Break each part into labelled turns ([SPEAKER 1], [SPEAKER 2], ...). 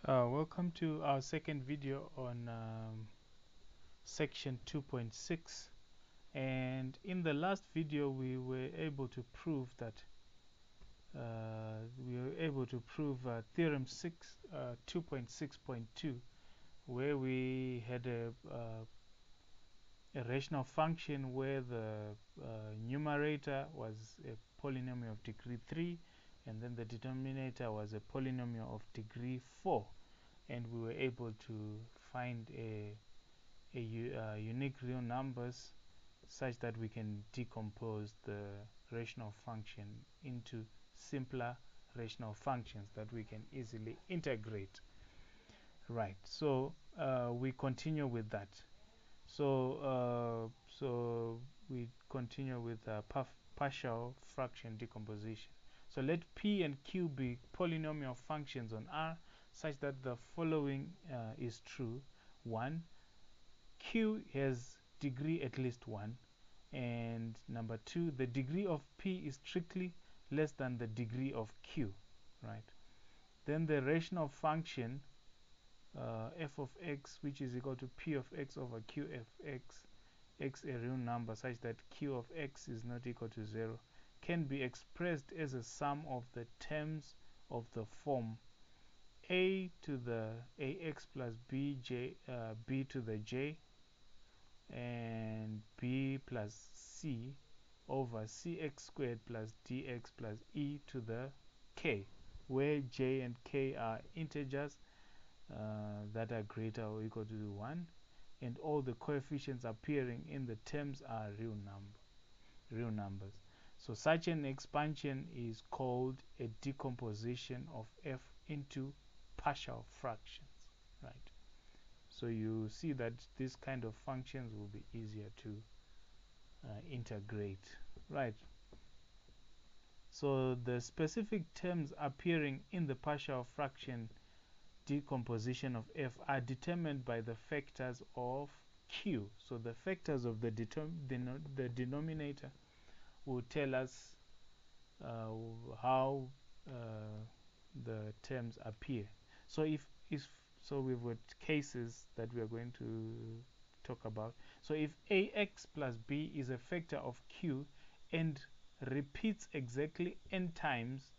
[SPEAKER 1] Welcome to our second video on section 2.6, and in the last video we were able to prove that theorem 6 2.6.2, where we had a rational function where the numerator was a polynomial of degree 3 and then the denominator was a polynomial of degree 4, and we were able to find unique real numbers such that we can decompose the rational function into simpler rational functions that we can easily integrate. Right, so we continue with that. So we continue with partial fraction decomposition. So let P and Q be polynomial functions on R such that the following is true. 1. Q has degree at least 1, and number 2, the degree of P is strictly less than the degree of Q, right? Then the rational function f of x, which is equal to P of x over Q of x a real number such that Q of x is not equal to 0, can be expressed as a sum of the terms of the form a to the ax plus b to the j and b plus c over cx squared plus dx plus e to the k, where j and k are integers that are greater or equal to 1, and all the coefficients appearing in the terms are real numbers. So such an expansion is called a decomposition of f into partial fractions, right? So you see that this kind of functions will be easier to integrate, right? So the specific terms appearing in the partial fraction decomposition of f are determined by the factors of q. So the factors of the denominator will tell us how the terms appear. So if we've got cases that we are going to talk about. So if ax plus b is a factor of q and repeats exactly n times,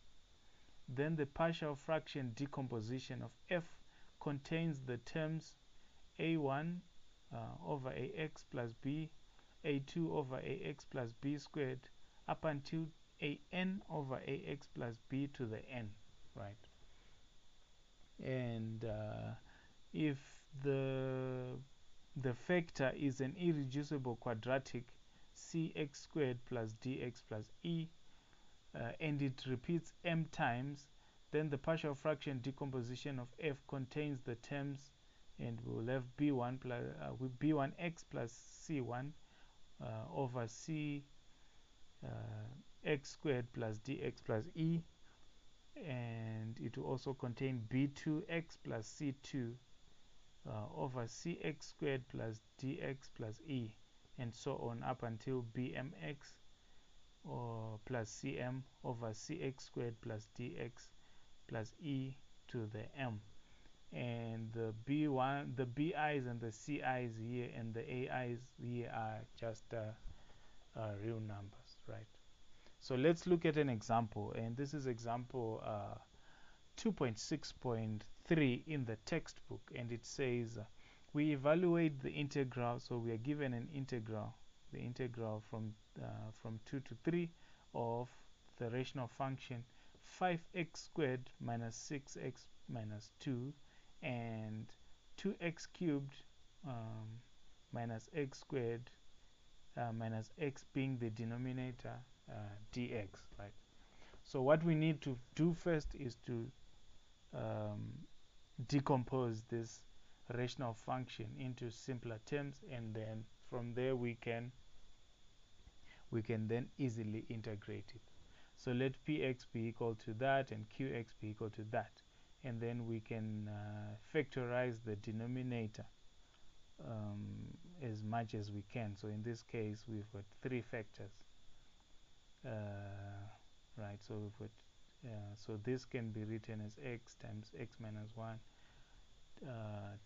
[SPEAKER 1] then the partial fraction decomposition of f contains the terms a1 over ax plus b, a2 over ax plus b squared, up until an over ax plus b to the n, right? And if the factor is an irreducible quadratic cx squared plus dx plus e, and it repeats m times, then the partial fraction decomposition of f contains the terms, and we'll have b1 plus b1x plus c1 over c x squared plus dx plus e, and it will also contain b2x plus c2 over cx squared plus dx plus e, and so on up until bmx or plus cm over cx squared plus dx plus e to the m. And the b1, the bi's and the ci's here and the ai's here are just real numbers, right? So let's look at an example, and this is example 2.6.3 in the textbook, and it says we evaluate the integral. So we are given an integral, the integral from 2 to 3 of the rational function 5x squared minus 6x minus 2 and 2x cubed minus x squared minus x being the denominator, dx, right? So what we need to do first is to decompose this rational function into simpler terms, and then from there we can then easily integrate it. So let px be equal to that and qx be equal to that, and then we can factorize the denominator as much as we can. So in this case we've got 3 factors, right? So we've got so this can be written as x times x minus 1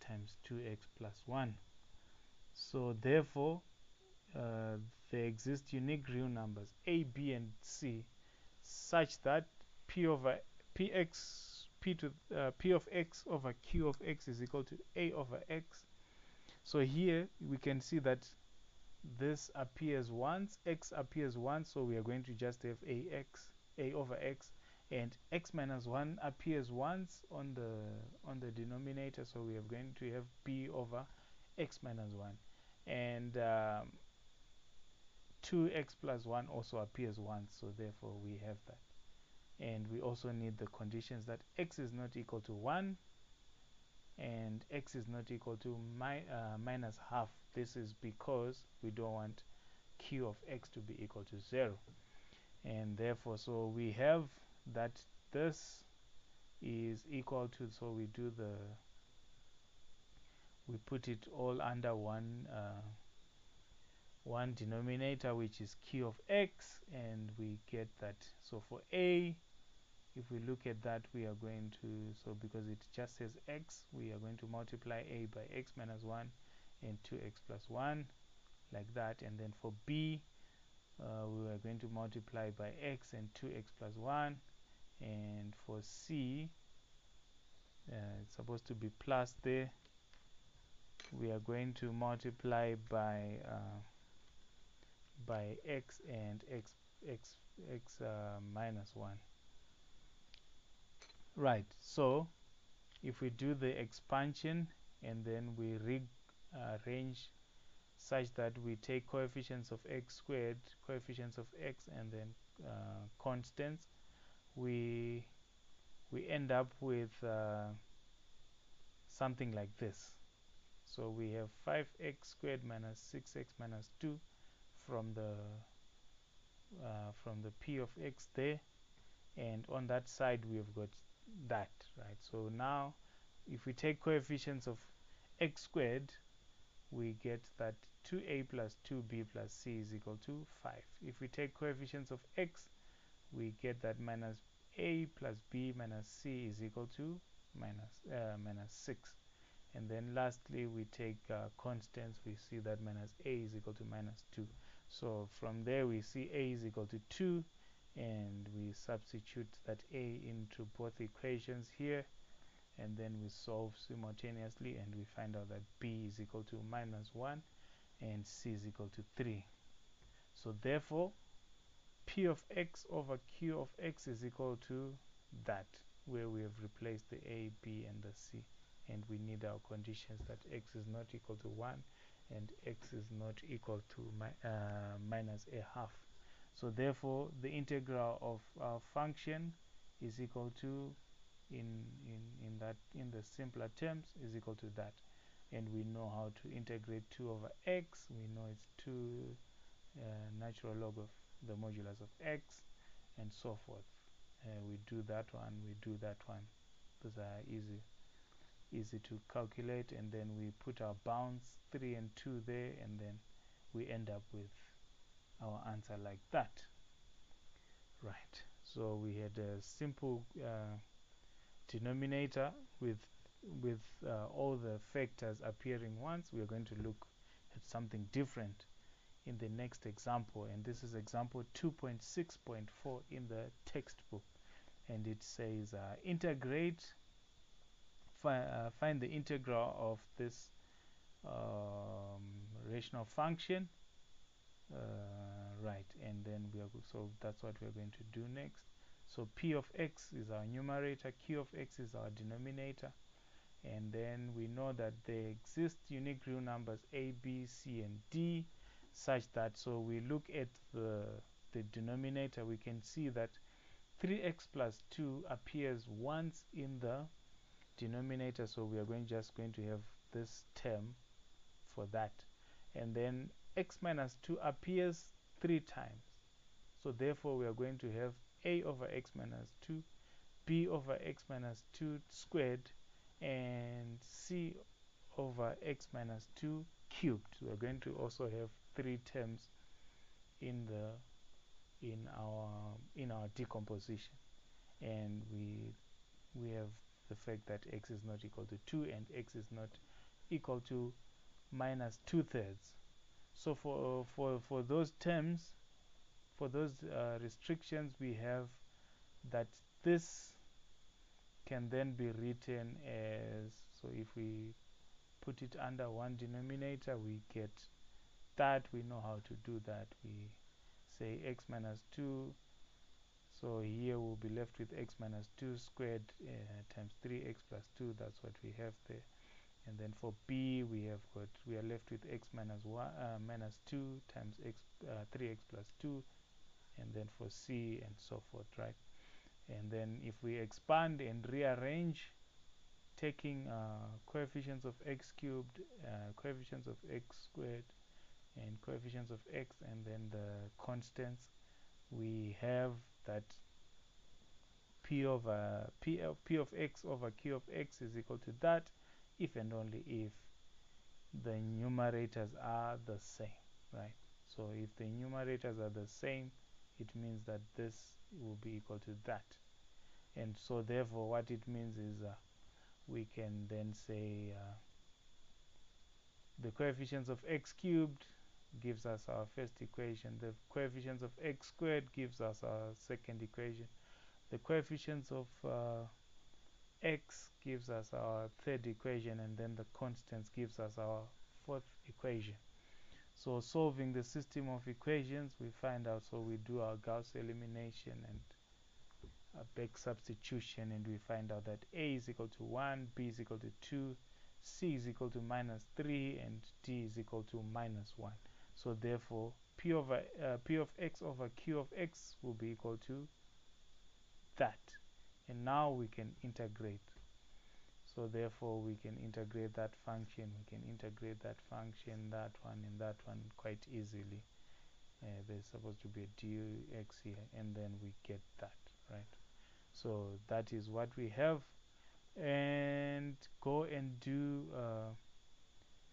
[SPEAKER 1] times 2x plus 1. So therefore there exist unique real numbers a, b, and c such that p over p of x over q of x is equal to a over x. So here we can see that this appears once, x appears once, so we are going to just have a over x, and x minus 1 appears once on the denominator, so we are going to have b over x minus 1, and 2x plus 1 also appears once, so therefore we have that. And we also need the conditions that x is not equal to 1 and x is not equal to minus half. This is because we don't want q of x to be equal to 0, and therefore so we have that this is equal to, so we put it all under one denominator, which is q of x, and we get that. So for a, if we look at that, we are going to, so because it just says x, we are going to multiply a by x minus 1 and 2x plus 1, like that. And then for b, we are going to multiply by x and 2x plus 1, and for c, it's supposed to be plus there, we are going to multiply by x and x minus 1. Right, so if we do the expansion and then we rearrange such that we take coefficients of x squared, coefficients of x, and then constants, we end up with something like this. So we have 5x squared minus 6x minus 2 from the p of x there, and on that side we have got that, right? So now if we take coefficients of x squared, we get that 2a plus 2b plus c is equal to 5. If we take coefficients of x, we get that minus a plus b minus c is equal to minus 6. And then lastly we take constants, we see that minus a is equal to minus 2. So from there we see a is equal to 2, and we substitute that a into both equations here, and then we solve simultaneously, and we find out that b is equal to minus 1 and c is equal to 3. So therefore p of x over q of x is equal to that, where we have replaced the a, b, and the c, and we need our conditions that x is not equal to 1 and x is not equal to minus a half. So therefore the integral of our function is equal to, in the simpler terms, is equal to that, and we know how to integrate 2 over x. We know it's 2 natural log of the modulus of x, and so forth. We do that one, we do that one. Those are easy to calculate, and then we put our bounds 3 and 2 there, and then we end up with our answer like that. Right, so we had a simple denominator with all the factors appearing once. We are going to look at something different in the next example, and this is example 2.6.4 in the textbook, and it says integrate, find the integral of this rational function, right, and then so that's what we're going to do next. So p of x is our numerator, q of x is our denominator, and then we know that there exist unique real numbers a, b, c, and d, such that, so we look at the denominator, we can see that 3x plus 2 appears once in the denominator, so we are just going to have this term for that, and then x minus 2 appears 3 times, so therefore we are going to have a over x minus 2, b over x minus 2 squared, and c over x minus 2 cubed. We are going to also have 3 terms in our decomposition, and we have the fact that x is not equal to 2 and x is not equal to minus 2/3. So for those terms, for those restrictions, we have that this can then be written as, so if we put it under one denominator, we get that. We know how to do that. We say x minus 2, so here we'll be left with x minus 2 squared times 3x plus 2. That's what we have there. And then for b, we are left with x minus 1 minus 2 times x 3x plus 2, and then for c and so forth, right? And then if we expand and rearrange, taking coefficients of x cubed, coefficients of x squared, and coefficients of x, and then the constants, we have that p of x over q of x is equal to that if and only if the numerators are the same, right? So if the numerators are the same, it means that this will be equal to that. And so therefore what it means is we can then say the coefficients of x cubed gives us our first equation, the coefficients of x squared gives us our second equation, the coefficients of x gives us our third equation, and then the constants gives us our fourth equation. So solving the system of equations, we find out, so we do our Gauss elimination and a back substitution, and we find out that a is equal to 1, b is equal to 2, c is equal to minus 3, and d is equal to minus 1. So therefore p of x over q of x will be equal to that. And now we can integrate. So therefore we can integrate that function, we can integrate that function, that one and that one quite easily. There's supposed to be a dx here, and then we get that, right? So that is what we have. And go and do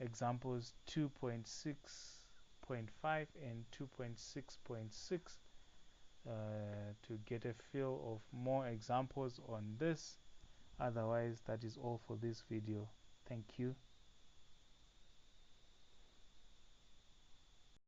[SPEAKER 1] examples 2.6.5 and 2.6.6 to get a feel of more examples on this. Otherwise, that is all for this video. Thank you.